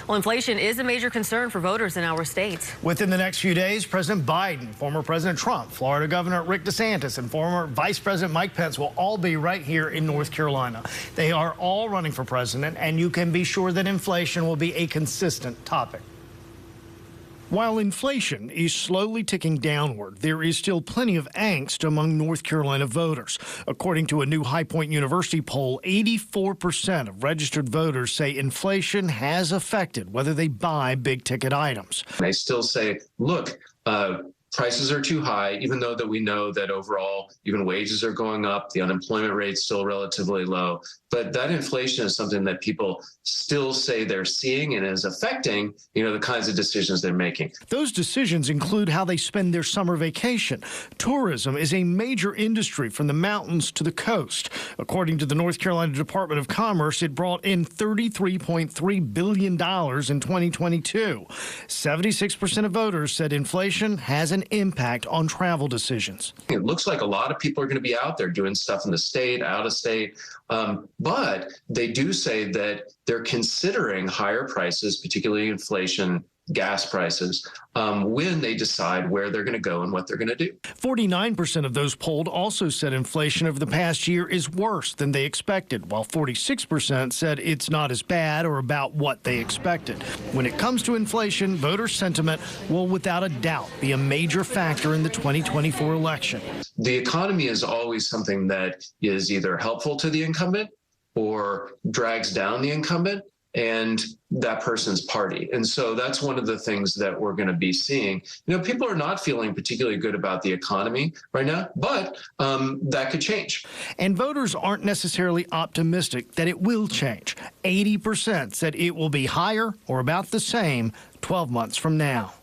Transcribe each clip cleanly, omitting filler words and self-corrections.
Well, inflation is a major concern for voters in our state. Within the next few days, President Biden, former President Trump, Florida Governor Rick DeSantis, and former Vice President Mike Pence will all be right here in North Carolina. They are all running for president, and you can be sure that inflation will be a consistent topic. While inflation is slowly ticking downward, there is still plenty of angst among North Carolina voters. According to a new High Point University poll, 84% of registered voters say inflation has affected whether they buy big-ticket items. They still say, look, prices are too high, even though that we know that overall even wages are going up, the unemployment rate's still relatively low. But that inflation is something that people still say they're seeing and is affecting, the kinds of decisions they're making. Those decisions include how they spend their summer vacation. Tourism is a major industry from the mountains to the coast. According to the North Carolina Department of Commerce, it brought in $33.3 billion in 2022. 76% of voters said inflation has an impact on travel decisions. It looks like a lot of people are going to be out there doing stuff in the state, out of state, but they do say that they're considering higher prices, particularly inflation, gas prices, when they decide where they're going to go and what they're going to do. 49% of those polled also said inflation over the past year is worse than they expected, while 46% said it's not as bad or about what they expected. When it comes to inflation, voter sentiment will without a doubt be a major factor in the 2024 election. The economy is always something that is either helpful to the incumbent or drags down the incumbent and that person's party. And so that's one of the things that we're going to be seeing. People are not feeling particularly good about the economy right now, but that could change. And voters aren't necessarily optimistic that it will change. 80% said it will be higher or about the same 12 months from now.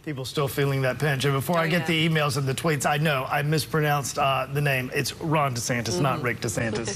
People still feeling that pinch. And before I get the emails and the tweets, I know I mispronounced the name. It's Ron DeSantis, not Rick DeSantis.